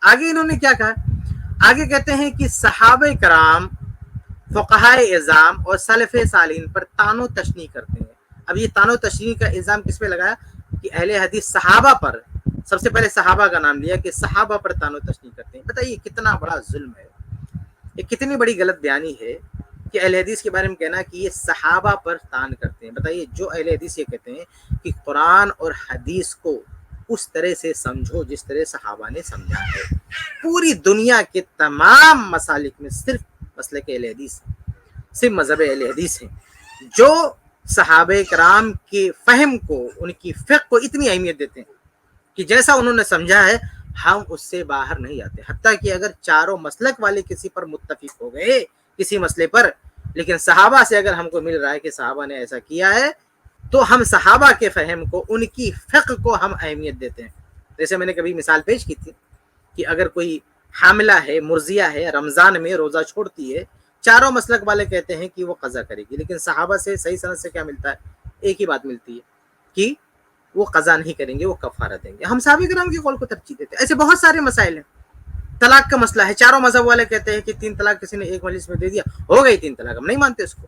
آگے انہوں نے کیا کہا؟ آگے کہتے ہیں کہ صحابہ کرام، فقہائے اعظام اور سلف صالحین پر تان و تشنیع کرتے ہیں۔ اب یہ تان و تشنیع کا الزام کس پہ لگایا؟ کہ اہل حدیث صحابہ پر، سب سے پہلے صحابہ کا نام لیا کہ صحابہ پر تان و تشنیع کرتے ہیں۔ بتائیے کتنا بڑا ظلم ہے، یہ کتنی بڑی غلط بیانی ہے کہ اہل حدیث کے بارے میں کہنا کہ یہ صحابہ پر تان کرتے ہیں۔ بتائیے جو اہل حدیث یہ کہتے ہیں کہ قرآن اور حدیث کو اس طرح سے سمجھو جس طرح صحابہ نے سمجھا ہے۔ پوری دنیا کے تمام مسالک میں صرف مسلک اہل حدیث، صرف مذہب اہل حدیث ہیں جو صحابہ کرام کے فہم کو، ان کی فقہ کو اتنی اہمیت دیتے ہیں کہ جیسا انہوں نے سمجھا ہے ہم اس سے باہر نہیں آتے۔ حتیٰ کہ اگر چاروں مسلک والے کسی پر متفق ہو گئے کسی مسئلے پر، لیکن صحابہ سے اگر ہم کو مل رہا ہے کہ صحابہ نے ایسا کیا ہے، تو ہم صحابہ کے فہم کو، ان کی فقہ کو ہم اہمیت دیتے ہیں۔ جیسے میں نے کبھی مثال پیش کی تھی کہ اگر کوئی حاملہ ہے، مرضیہ ہے، رمضان میں روزہ چھوڑتی ہے، چاروں مسلک والے کہتے ہیں کہ وہ قضا کرے گی، لیکن صحابہ سے صحیح سند سے کیا ملتا ہے؟ ایک ہی بات ملتی ہے کہ وہ قضا نہیں کریں گے، وہ کفارہ دیں گے۔ ہم صحابہ کرام کے قول کو ترجیح دیتے ہیں۔ ایسے بہت سارے مسائل ہیں۔ طلاق کا مسئلہ ہے، چاروں مذہب والے کہتے ہیں کہ 3 طلاق کسی نے ایک مجلس میں دے دیا، ہو گئی 3 طلاق، ہم نہیں مانتے اس کو۔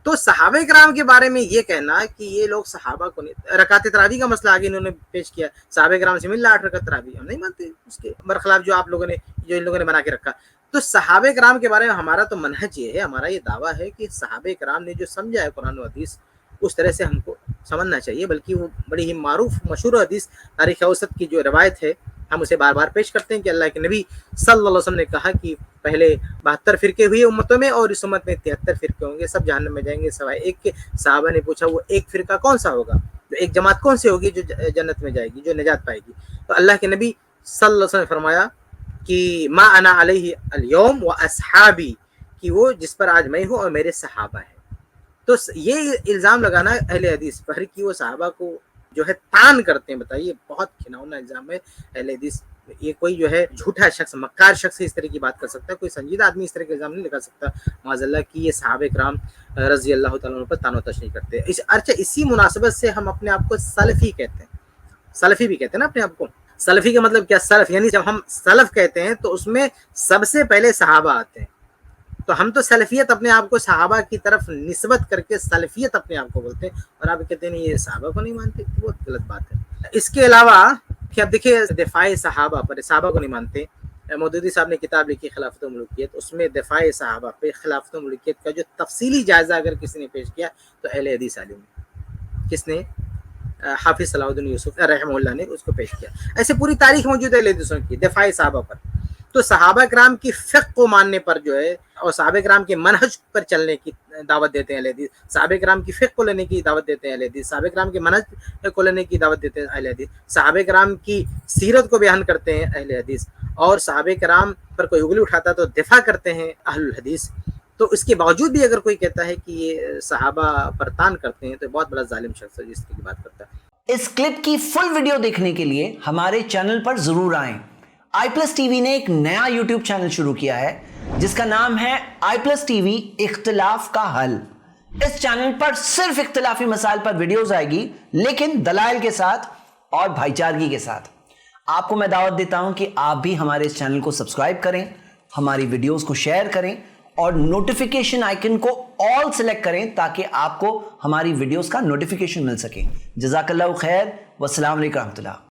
تو صحابہ کرام کے بارے میں یہ کہنا کہ یہ لوگ صحابہ کو نہیں، رکعت تراویح کا مسئلہ آگے انہوں نے پیش کیا، صحابہ کرام سے مل رہا 8 رکعت تراویح، ہم نہیں مانتے اس کے برخلاف جو آپ لوگوں نے، جو ان لوگوں نے بنا کے رکھا۔ تو صحابہ کرام کے بارے میں ہمارا تو منہج یہ ہے، ہمارا یہ دعویٰ ہے کہ صحابہ کرام نے جو سمجھا ہے قرآن و حدیث، اس طرح سے ہم کو سمجھنا چاہیے۔ بلکہ وہ بڑی ہی معروف مشہور حدیث تاریخ اوسط کی جو روایت ہے، ہم اسے بار بار پیش کرتے ہیں کہ اللہ کے نبی صلی اللہ علیہ وسلم نے کہا کہ پہلے 72 فرقے ہوئے امتوں میں، اور اس امت میں 73 فرقے ہوں گے، سب جہنم میں جائیں گے سوائے ایک کے۔ صحابہ نے پوچھا وہ ایک فرقہ کون سا ہوگا، جو ایک جماعت کون سی ہوگی جو جنت میں جائے گی، جو نجات پائے گی؟ تو اللہ کے نبی صلی اللہ علیہ وسلم نے فرمایا کہ ما انا علیہ اليوم و اصحابی، کہ وہ جس پر آج میں ہوں اور میرے صحابہ ہیں۔ تو یہ الزام لگانا اہل حدیث پر کہ وہ صحابہ کو جو ہے تان کرتے ہیں، بتائیے بہت گھناؤنا الزام ہے اہل حدیث۔ یہ کوئی جو ہے جھوٹا شخص، مکار شخص اس طرح کی بات کر سکتا ہے، کوئی سنجیدہ آدمی اس طرح کے الزام نہیں لگا سکتا معاذ اللہ کی یہ صحابہ کرام رضی اللہ تعالیٰ عنہ پر تان و تشنیع کرتے ہیں۔ اچھا، اسی مناسبت سے ہم اپنے آپ کو سلفی کہتے ہیں، سلفی بھی کہتے ہیں نا اپنے آپ کو۔ سلفی کا مطلب کیا؟ سلف یعنی جب ہم سلف کہتے ہیں تو اس میں سب سے پہلے صحابہ آتے ہیں۔ تو ہم تو سلفیت اپنے آپ کو صحابہ کی طرف نسبت کر کے سلفیت اپنے آپ کو بولتے ہیں، اور آپ کہتے ہیں یہ صحابہ کو نہیں مانتے، بہت غلط بات ہے۔ اس کے علاوہ کہ اب دیکھیے دفاع صحابہ پر، صحابہ کو نہیں مانتے، مودودی صاحب نے کتاب لکھی خلافت و ملوکیت، اس میں دفاع صحابہ پہ خلافت و ملوکیت کا جو تفصیلی جائزہ اگر کسی نے پیش کیا تو اہل حدیث عالم نے، کس نے؟ حافظ صلاح الدین یوسف رحمہ اللہ نے اس کو پیش کیا۔ ایسے پوری تاریخ موجود ہے اہل حدیثوں کی دفاع صحابہ پر۔ تو صحابہ کرام کی فقہ کو ماننے پر جو ہے، اور صحابہ کرام کے منہج پر چلنے کی دعوت دیتے ہیں اہل حدیث، صحابہ کرام کی فقہ کو لینے کی دعوت دیتے ہیں اہل حدیث، صحابہ کرام کے منہج کو لینے کی دعوت دیتے ہیں اہل حدیث، صحابہ کرام کی سیرت کو بیان کرتے ہیں اہل حدیث، اور صحابہ کرام پر کوئی انگلی اٹھاتا تو دفاع کرتے ہیں اہل الحدیث۔ تو اس کے باوجود بھی اگر کوئی کہتا ہے کہ یہ صحابہ پر تان کرتے ہیں تو بہت بڑا ظالم شخص ہے جس کی بات کرتا ہے۔ اس کلپ کی فل ویڈیو دیکھنے کے لیے ہمارے چینل پر ضرور آئیں۔ آئی پلس ٹی وی نے ایک نیا یوٹیوب چینل شروع کیا ہے جس کا نام ہے آئی پلس ٹی وی اختلاف کا حل۔ اس چینل پر صرف اختلافی مسائل پر ویڈیوز آئے گی، لیکن دلائل کے ساتھ اور بھائی چارگی کے ساتھ۔ آپ کو میں دعوت دیتا ہوں کہ آپ بھی ہمارے اس چینل کو سبسکرائب کریں، ہماری ویڈیوز کو شیئر کریں، اور نوٹیفیکیشن آئیکن کو آل سلیکٹ کریں تاکہ آپ کو ہماری ویڈیوز کا نوٹیفیکیشن مل سکے۔ جزاک اللہ خیر، والسلام علیکم ورحمۃ اللہ۔